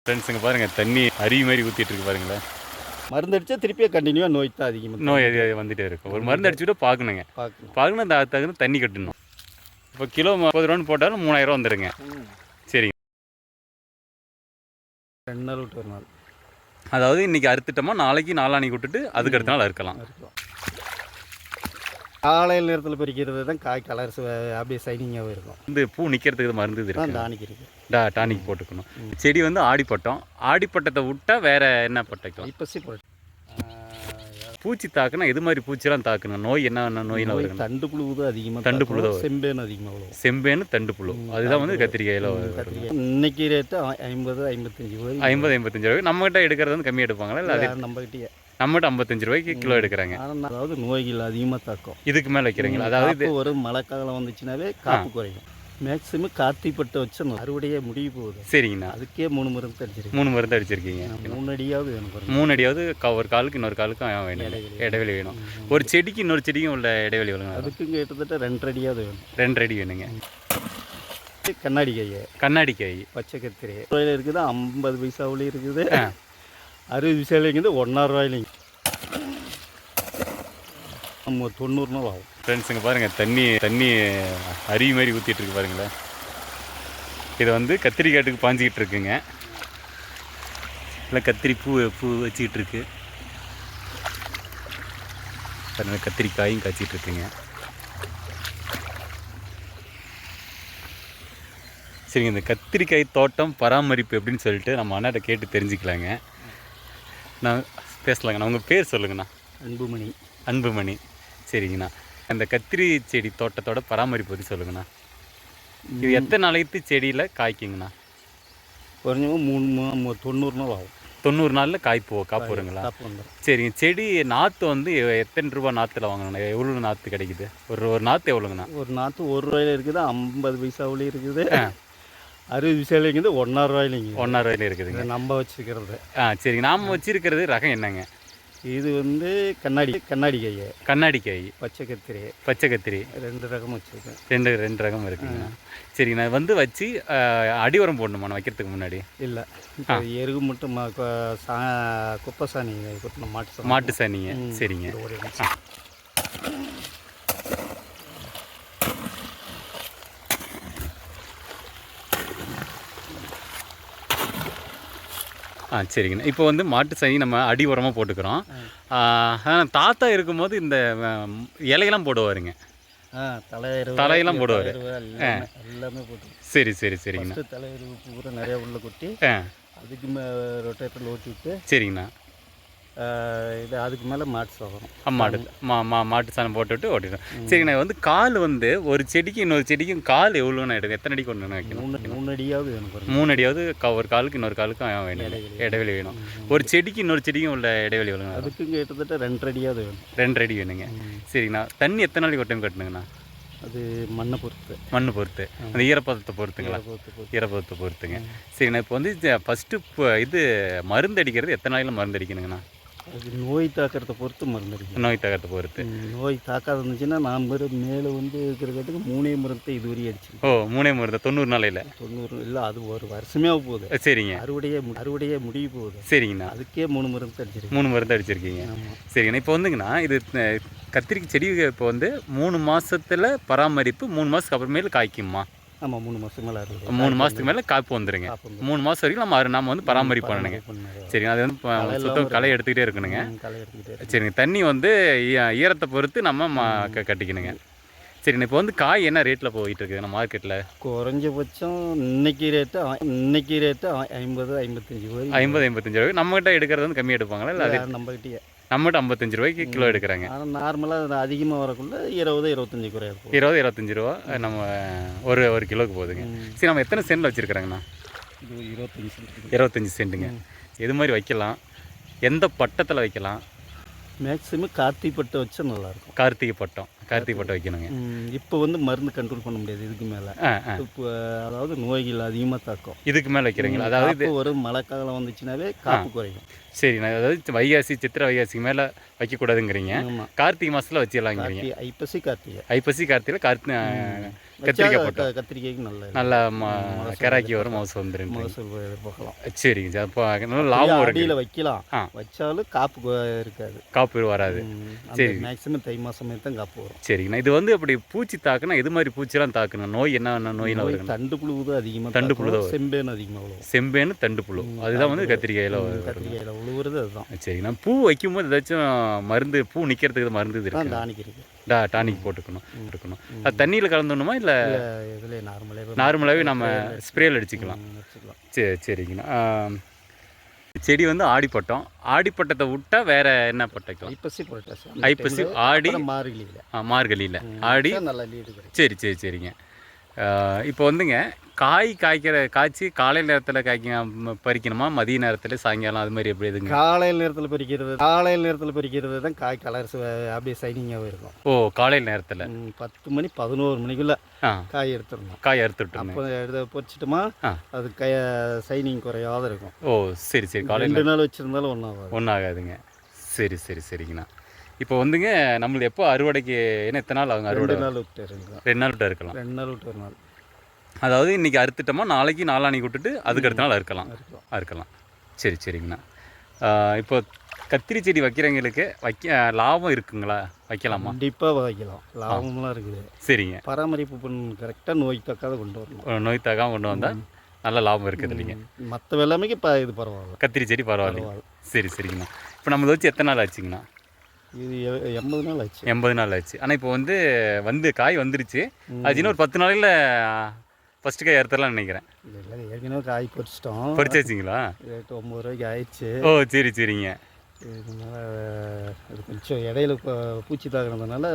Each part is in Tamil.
ஃப்ரெண்ட்ஸுங்க பாருங்கள், தண்ணி அருவி மாதிரி ஊற்றிட்டு இருக்கு பாருங்களேன். மருந்து அடித்தா திருப்பியே கண்டினியூவாக நோய் தான் அதிகமாக நோய் வந்துகிட்டே இருக்கும். ஒரு மருந்து அடிச்சுட்டு பார்க்கணுங்க. பார்க்கணும், தகுந்த தண்ணி கட்டணும். இப்போ கிலோ 30 ரூபான்னு போட்டாலும் 3000 வந்துடுங்க. சரிங்க. 2 நாள் விட்டு ஒரு நாள். அதாவது இன்றைக்கி அறுத்துட்டோமா, நாளைக்கு நாளானிக்கு விட்டுட்டு அதுக்கு அடுத்த நாள் அறுக்கலாம். காலையில் நேரத்தில் பறிக்கிறது தான் காய் கலர்ஸ் அப்படியே சைனிங்காகவே இருக்கும். இந்த பூ நிற்கிறதுக்கு மருந்து இருக்கு, டானிக் இருக்குது. டானிக் போட்டுக்கணும். செடி வந்து ஆடிப்பட்டம். ஆடிப்பட்டத்தை விட்டால் வேறு என்ன பட்டைக்கலாம்? ஐப்பசி போட்டு. பூச்சி தாக்குனா எது மாதிரி பூச்சிலாம் தாக்கணும்? நோய் என்ன நோயெல்லாம் வருது? தண்டு புழு தான் அதிகமாக. தண்டு புழு தான். செம்பேன்னு அதிகமாக வரும். செம்பேன்னு தண்டு புழு அதுதான் வந்து கத்திரிக்காயில் வருது. இன்னைக்கு ரேட்டு 50-55 ரூபாய். 50-55 ரூபாய். நம்மகிட்ட எடுக்கிறது வந்து கம்மியாக எடுப்பாங்களா? இல்லை அது நம்மகிட்டயே நம்மகிட்ட 55 ரூபாய்க்கு கிலோ எடுக்கிறாங்க. அதாவது நோய்கள் அதிகமாக தாக்கும். இதுக்கு மேலே வைக்கிறீங்களா? அதாவது ஒரு மழை காலம் வந்துச்சுனாவே காப்பு குறையும். மேக்ஸிமம் கார்த்திப்பட்டு வச்சு அறுவடையே முடிவு போகுது. சரிங்கண்ணா. அதுக்கே 3 மருந்து அடிச்சிருக்கீங்க. 3 மருந்து அடிச்சிருக்கீங்க. 3 அடியாவது வேணும். 3 அடியாவது ஒரு காலுக்கு இன்னொரு காலுக்கும் வேணும், இடைவெளி வேணும். ஒரு செடிக்கு இன்னொரு செடிக்கும் உள்ள இடைவெளி வேணும். அதுக்கு கிட்டத்தட்ட 2 அடியாவது வேணும். 2 அடி வேணுங்க. கண்ணாடி காய். கண்ணாடி காய். பச்சை கத்திரி இருக்குது. 50 பைசாவிலையும் இருக்குது. 60 பைசாவிலையும் இருக்குது. 1.5 ரூபாயிலையும். 90 நாள் ஆகும். ஃப்ரெண்ட்ஸுங்க பாருங்கள், தண்ணி அருவி மாதிரி ஊற்றிட்டு இருக்கு பாருங்களேன். இதை வந்து கத்திரிக்காட்டுக்கு பாஞ்சிக்கிட்டு இருக்குங்க. இல்லை கத்திரி பூ வச்சுக்கிட்டு இருக்கு பாருங்க. கத்திரிக்காயும் காய்ச்சிட்டு இருக்குங்க. சரிங்க. இந்த கத்திரிக்காய் தோட்டம் பராமரிப்பு எப்படின்னு சொல்லிட்டு நம்ம அண்ணாட்ட கேட்டு தெரிஞ்சுக்கலாங்க. நான் பேசலாங்கண்ணா. உங்கள் பேர் சொல்லுங்கண்ணா. அன்புமணி. அன்புமணி. சரிங்கண்ணா. அந்த கத்திரி செடி தோட்டத்தோட பராமரிப்பு பற்றி சொல்லுங்கண்ணா. இது எத்தனை நாளைக்கு செடியில் காய்க்குங்கண்ணா? குறைஞ்சவங்க 90 நாள் ஆகும். 90 நாளில் காப்பு வருங்களா? சரிங்க. செடி நாற்று வந்து எத்தனை ரூபா நாற்றுல வாங்கணுண்ணா? எவ்வளோ நாற்று கிடைக்குது? ஒரு நாற்று எவ்வளோங்கண்ணா? ஒரு நாற்று 1 ரூபாயில இருக்குது. 50 பைசாவிலையும் இருக்குது. 60 பைசாவிலையும் இருக்குது. 1.5 ரூபாயிலையும். 1.5 ரூபாயிலையும் இருக்குதுங்க. நம்ம வச்சுக்கிறது. சரிங்க. நாம் வச்சுருக்கிறது ரகம் என்னங்க? இது வந்து கண்ணாடி காய். கண்ணாடி காய். பச்சை கத்திரி. 2 ரகம் வச்சுருக்கேன். 2 ரகம் இருக்குங்க. சரி. நான் வந்து வச்சு அடி உரம் போடணுமா நான் வைக்கிறதுக்கு முன்னாடி? இல்லை, எருகு மட்டும் குப்பை சாணி கொட்டணும். மாட்டு சாணிங்க. சரிங்க. சரிங்கண்ணா. இப்போ வந்து மாட்டு சாணி நம்ம அடி உரமாக போட்டுக்கிறோம். தாத்தா இருக்கும்போது இந்த இலையெல்லாம் போடுவாருங்க. தலையெல்லாம் போடுவார். எல்லாமே போட்டு. சரிங்கண்ணா. தலையெருவு பூரா நிறையா உள்ள கொட்டி அதுக்கு ரொட்டேட்டரில் ஓட்டி விட்டு. சரிங்கண்ணா. இது அதுக்கு மேலே மாட்டு சாதம். மாட்டு சாணம் போட்டுவிட்டு ஓட்டிடும். சரிங்கண்ணா. வந்து கால் வந்து ஒரு செடிக்கு இன்னொரு செடிக்கும் கால் எவ்வளோண்ணா எடுக்கும்? எத்தனை அடிக்கு ஒன்று வைக்கணும்? 3 அடியாவது வேணும். 3 அடியாவது ஒரு காலுக்கு இன்னொரு காலுக்கும் வேணும், இடைவெளி வேணும். ஒரு செடிக்கு இன்னொரு செடிக்கும் உள்ள இடைவெளி வேணும். அதுக்கு கிட்டத்தட்ட 2 அடியாவது வேணும். 2 அடி வேணுங்க. சரிங்கண்ணா. தண்ணி எத்தனை நாளைக்கு ஒரு டைம் கட்டணுங்கண்ணா? அது மண்ணை பொறுத்து. அந்த ஈரப்பதத்தை பொறுத்துங்களா? ஈரப்பதத்தை பொறுத்துங்க. சரிங்கண்ணா. இப்போ வந்து ஃபஸ்ட்டு இது மருந்து அடிக்கிறது எத்தனை நாளையில் மருந்து அடிக்கணுங்கண்ணா? அது நோய் தாக்கிறத பொறுத்து மருந்து அடிக்கணும். நோய் தாக்கிறத பொறுத்து. நோய் தாக்காத இருந்துச்சுன்னா நான் மேலே வந்து இருக்கிறதுக்கு 3 மருந்து இதுவரையும் அடிச்சு. 3 மருந்து 90 நாளையில்? 90 இல்லை, அது ஒரு வருஷமே போகுது. சரிங்க. அறுவடையே முடிவு போகுது. சரிங்கண்ணா. அதுக்கே 3 மருந்து அடிச்சிருக்கேன். 3 மருந்து அடிச்சிருக்கீங்க. சரிங்கண்ணா. இப்போ வந்துங்கண்ணா, இது கத்திரிக்காய் செடி இப்போ வந்து 3 மாதத்தில் பராமரிப்பு, 3 மாதத்துக்கு அப்புறமேல காய்க்குமா? ஆமாம், 3 மாதத்துக்கு மேலே இருக்குது. 3 மாதத்துக்கு மேலே காப்பு வந்துடுங்க. 3 மாதம் வரைக்கும் நம்ம வந்து பராமரிப்பு பண்ணணுங்க. சரிங்க. அது வந்து சுத்தம் களை எடுத்துக்கிட்டே இருக்கணுங்க. சரிங்க. தண்ணி வந்து ஈரத்தை பொறுத்து நம்ம கட்டிக்கணுங்க. சரிங்க. இப்போ வந்து காய் என்ன ரேட்டில் போயிட்டு இருக்குதுண்ணா மார்க்கெட்டில்? குறைஞ்சபட்சம் இன்னைக்கு ரேட்டு 50-55 ரூபாய். 50-55 ரூபாய். நம்மகிட்ட எடுக்கிறது வந்து கம்மியாக எடுப்பாங்களா? இல்லை அது நம்மகிட்டயே? நம்மகிட்ட 55 ரூபாய்க்கு கிலோ எடுக்கிறாங்க. ஆனால் நார்மலாக அதிகமாக வரக்குள்ள 20-25 குறையாது. 20-25 ரூபா நம்ம ஒரு கிலோவுக்கு போகுதுங்க. சரி. நம்ம எத்தனை சென்டில் வச்சுருக்குறாங்கண்ணா? 25 சென்ட்டுங்க. எது மாதிரி வைக்கலாம்? எந்த பட்டத்தில் வைக்கலாம்? மேக்ஸிமம் கார்த்திப்பட்டு வச்சா நல்லாயிருக்கும். கார்த்திகை பட்டம் வைக்கணுங்க. இப்போ வந்து மருந்து கண்ட்ரோல் பண்ண முடியாது இதுக்கு மேலே. இப்போ அதாவது நோய்கள் அதிகமாக தாக்கும். இதுக்கு மேலே வைக்கிறீங்களா? அதாவது ஒரு மழை காலம் வந்துச்சுனாவே காப்பு குறையும். சரிண்ணா. அதாவது வைகாசி சித்திரை வைகாசிக்கு மேலே வைக்கக்கூடாதுங்கிறீங்க. கார்த்திகை மாதத்தில் வச்சிடலாங்கிறீங்க. ஐப்பசி கார்த்திகை கத்திரிக்காய் போட்டா கத்திரிக்காய்க்கு நல்லா கராக்கி வரும், மவுசு வந்துடும். மகசூல் எதிர்பார்க்கலாம். சரிங்க சார். அப்போ நல்லா லாபம் வரும். அடியில் வைக்கலாம், வச்சாலும் காப்பு இருக்காது, காப்பு வராது. சரி, மேக்ஸிமம் தை மாதமே தான் காப்பு வரும். சரிங்கண்ணா. இது வந்து அப்படி பூச்சி தாக்குனா எது மாதிரி பூச்சிலாம் தாக்கணும்? நோய் என்ன நோயெல்லாம் வரும்? தண்டு புழு தான் அதிகமாக, தண்டு புழு தான், செம்பேன்னு அதிகமாக விழுவும். செம்பேன்னு தண்டு புழு, அதுதான் வந்து கத்திரிக்காயில் உழுவுறது அதுதான். சரிங்கண்ணா. பூ வைக்கும்போது ஏதாச்சும் மருந்து, பூ நிற்கிறதுக்கு மருந்து இருக்கு? டானிக் இருக்கு, டானிக் போட்டுக்கணும். அது தண்ணியில் கலந்துடணுமா இல்லை இதில் நார்மலாகவே நம்ம ஸ்ப்ரேயில் அடிச்சுக்கலாம்? சரி, சரிங்கண்ணா. செடி வந்து ஆடிப்பட்டம், ஆடிப்பட்டத்தை விட்டால் வேற என்ன பட்டைக்கலாம்? ஐப்பசி, ஆடி, மார்கழியில் ஆடி. சரி சரி சரிங்க. இப்போ வந்துங்க காய்ச்சி காலை நேரத்தில் பறிக்கணுமா, மதிய நேரத்தில், சாயங்காலம், அது மாதிரி எப்படி எதுங்க? காலையில் நேரத்தில் பறிக்கிறது தான் காய் கலர்ஸ் அப்படியே சைனிங்காகவே இருக்கும். ஓ, காலையில் நேரத்தில் 10 மணி 11 மணிக்குள்ளே காய் எடுத்துடணும். காய் அறுத்துட்டு அப்போ பொறிச்சிட்டோமா அது சைனிங் குறையாத இருக்கும். ஓ, சரி சரி. காலையில் 2 நாள் வச்சுருந்தாலும் ஒன்றாகாதுங்க. சரி சரி சரிங்கண்ணா. இப்போ வந்துங்க நம்மளுக்கு எப்போ அறுவடைக்கு என்ன எத்தனை நாள் ஆகுங்க அறுவடை? 2 நாள் விட்டு 2 நாள் விட்டு இருக்கலாம். 2 நாள் விட்டு 1 நாள். அதாவது இன்றைக்கி அறுத்துட்டோமா, நாளைக்கு நாளானிக்கு விட்டுட்டு அதுக்கு அடுத்த நாள் அறுக்கலாம். சரி சரிங்கண்ணா. இப்போ கத்திரி செடி வைக்கிறவங்களுக்கு லாபம் இருக்குங்களா? வைக்கலாமா? கண்டிப்பாக வைக்கலாம், லாபம்லாம் இருக்குது. சரிங்க. பராமரிப்பு பண்ண கரெக்டாக நோய் தாக்காத கொண்டு வரணும். நோய் தாக்காமல் கொண்டு வந்தால் நல்ல லாபம் இருக்குது இல்லைங்க? மற்ற வெள்ளாமைக்கு இது பரவாயில்ல, கத்திரி செடி பரவாயில்ல. சரி சரிங்கண்ணா. இப்போ நம்மளை வச்சு எத்தனை நாள் ஆச்சுங்கண்ணா? இது 80 நாள் ஆச்சு. 80 நாள் ஆச்சு. ஆனால் இப்போ வந்து காய் வந்துருச்சு. அது இன்னும் ஒரு 10 நாளையில் ஃபஸ்ட்டு காய் அறுத்தரலாம்னு நினைக்கிறேன். இல்லை, ஏற்கனவே காய் பறிச்சிட்டோம். பறிச்சாச்சுங்களா? ரேட்டு 9 ரூபாய்க்கு ஆயிடுச்சு. ஓ, சரி சரிங்க. இதனால அது கொஞ்சம் இடையில பூச்சி தாக்குறதுனால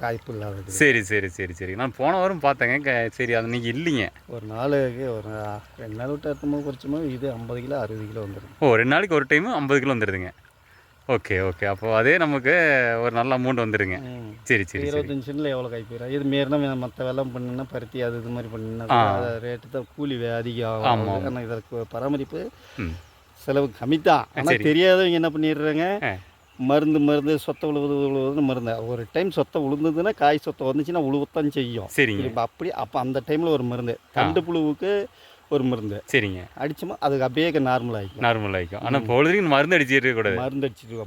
காய்ப்பு இல்லாதது. சரி சரி சரி சரி. நான் போன வாரம் பார்த்தேங்க. சரி, அது நீங்கள் இல்லைங்க. ஒரு நாளைக்கு ஒரு 2 நாள் விட்டு அறுத்தமாக குறைச்சோமோ இது 50 கிலோ 60 கிலோ வந்துடும். ஓ, 2 நாளைக்கு ஒரு டைமு 50 கிலோ வந்துடுதுங்க. Okay okay. அப்போது அதே நமக்கு ஒரு நல்ல அமௌண்ட் வந்துடுங்க. சரி சரி. 25 சென்டில் எவ்வளோ காய் போயிடும். இது மாரினா மற்ற வெள்ளம் பண்ணினா பருத்தி இது மாதிரி பண்ணினா ரேட்டு தான், கூலி அதிகம் ஆகும். ஆனால் இதற்கு பராமரிப்பு செலவு கம்மி தான். ஆனால் தெரியாதவங்க என்ன பண்ணிடுறாங்க, மருந்து சொத்தை உழுவுதுன்னு மருந்து. ஒரு டைம் சொத்தை உழுந்ததுன்னா காய் சொத்தை வந்துச்சுன்னா உழுவத்தான் செய்யும். சரிங்க. இப்போ அப்போ அந்த டைமில் ஒரு மருந்து, தண்டு புழுவுக்கு ஒரு மருந்து. சரிங்க. அடிச்சோமா அதுக்கு அப்படியே நார்மல் ஆகிக்கும். ஆனால் பொழுதுக்கு மருந்து அடிச்சுட்டு கூடாது.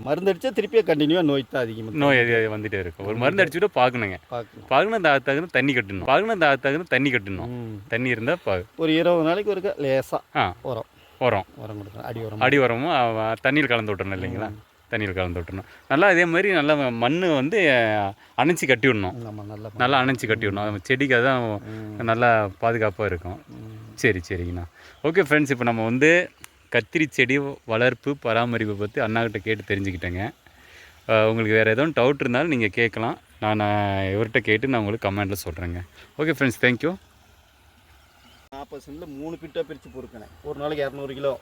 மருந்து அடித்தா திருப்பியே கண்டினியூவாக நோய் தான் அதிகமாக நோய் வந்துகிட்டே இருக்கும். ஒரு மருந்து அடிச்சுட்டு பார்க்கணுங்க. பார்க்கணும் தண்ணி கட்டணும். தண்ணி இருந்தால் ஒரு 20 நாளைக்கு ஒரு லேசாக உரம் கொடுக்கணும். அடி உரமும் தண்ணியில் கலந்து விட்டுறணும் இல்லைங்களா? தண்ணியில் கலந்து விட்டுறணும். நல்லா இதே மாதிரி நல்லா மண் வந்து அணைச்சி கட்டி விடணும். நல்லா அணைச்சி கட்டி விடணும். செடிக்கு அதான் நல்லா பாதுகாப்பாக இருக்கும். சரி சரிங்கண்ணா. ஓகே ஃப்ரெண்ட்ஸ், இப்போ நம்ம வந்து கத்திரி செடி வளர்ப்பு பராமரிப்பை பற்றி அண்ணாக்கிட்ட கேட்டு தெரிஞ்சுக்கிட்டேங்க. உங்களுக்கு வேறு எதுவும் டவுட் இருந்தாலும் நீங்கள் கேட்கலாம். நான் இவர்கிட்ட கேட்டு நான் உங்களுக்கு கமெண்ட்டில் சொல்கிறேங்க. Okay friends, thank you. 40 சென்டில் 3 பிட்டாக பிரித்து பொறுக்கணும். ஒரு நாளைக்கு 200 கிலோ.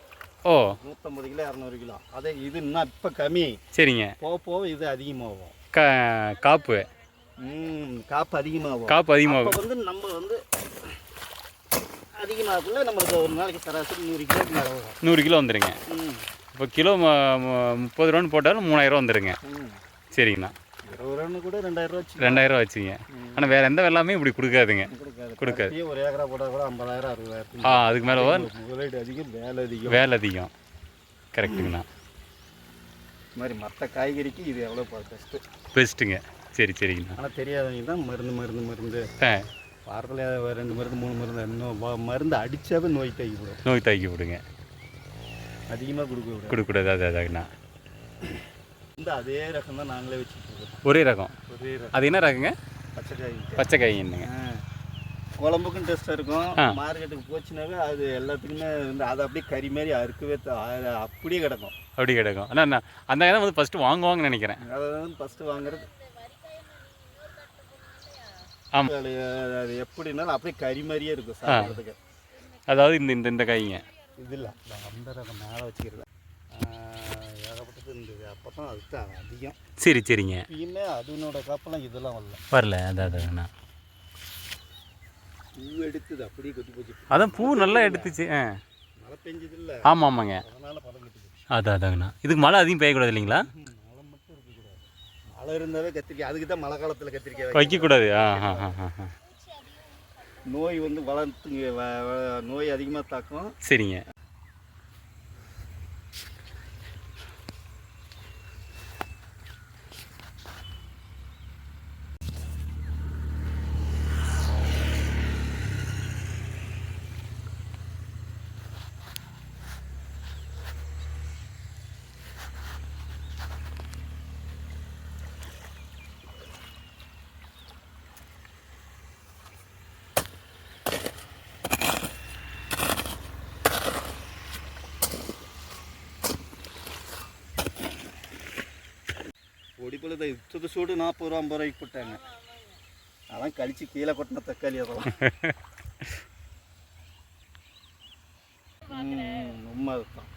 ஓ, 150 கிலோ 200 கிலோ. அதே இது இன்னும் இப்போ கம்மி. சரிங்க. போக இது அதிகமாகும். காப்பு அதிகமாகும். வந்து நம்ம வந்து அதிகமாகக்குள்ள நம்மளுக்கு ஒரு நாளைக்கு சராசரி 100 கிலோக்கு மேலே வரும். 100 கிலோ வந்துடுங்க. இப்போ கிலோ 30 ரூபான்னு போட்டாலும் 3000 வந்துடுங்க. சரிங்கண்ணா. 20 ரூபான்னு கூட 2000 வச்சுங்க. ஆனால் வேறு எந்த வெள்ளாமே இப்படி கொடுக்காது. ஒரு ஏக்கரா போட்டால் கூட 50,000 60,000. அதுக்கு மேலே முதலீடு அதிகம், வேலை அதிகம். கரெக்டுங்கண்ணா. இது மாதிரி மற்ற காய்கறிக்கு இது எவ்வளோ பெஸ்ட்டுங்க. சரி சரிங்கண்ணா. ஆனால் தெரியாதவங்க தான் மருந்து வாரத்தில் 2 மருந்து 3 மருந்து இன்னும் மருந்து அடித்தாவே நோய் தாக்கி விடுங்க. அதிகமாக கொடுக்கக்கூடாது. அதாங்கண்ணா. இந்த அதே ரகம் தான் நாங்களே வச்சுருக்கோம். ஒரே ரகம். அது என்ன ரகங்க? பச்சை காய் என்னங்க? குழம்புக்கும் டேஸ்ட்டாக இருக்கும். மார்க்கெட்டுக்கு போச்சுனாவே அது எல்லாத்துக்குமே வந்து அதை அப்படியே கறி மாதிரி அறுக்கவே அப்படியே கிடக்கும். ஆனால் அந்த இடம் வந்து ஃபஸ்ட்டு வாங்குவாங்கன்னு நினைக்கிறேன். அதை வந்து ஃபஸ்ட்டு வாங்குறது. ஆமாம், அது எப்படின்னாலும் அப்படியே கறி மாதிரியே இருக்கும் சாப்பிட்றதுக்கு. அதாவது இந்த காய்ங்க இது இல்லை, அந்த ரகம் மேலே வச்சுக்கிறது ஏகப்பட்டது இருந்தது. அப்போ தான் அதுதான் அதிகம். சரி சரிங்க. இப்பயுமே அதனோட காப்பெல்லாம் இதெல்லாம் வரல. அதாங்கண்ணா. பூ எடுத்துது அப்படியே கொட்டி போச்சு. அதான் பூ நல்லா எடுத்துச்சு. மழை பெஞ்சது இல்லை. ஆமாங்க. அதனால பழம் கட்டுது. அதாங்கண்ணா. இதுக்கு மழை அதிகம் பெய்யக்கூடாது இல்லைங்களா? மழை இருந்தாவே கத்திரிக்காய், அதுக்கு தான் மழை காலத்தில் கத்திரிக்காய் வைக்கக்கூடாது. நோய் வந்து வளர்த்து நோய் அதிகமாக தாக்கும். சரிங்க. ஒடிப்பில் இத்தது சூடு 40 ரூபா 50 ரூபாய்க்கு போட்டாங்க. அதான் கழிச்சு கீழே கொட்டின தக்காளி அதெல்லாம் உண்மை அதுதான்.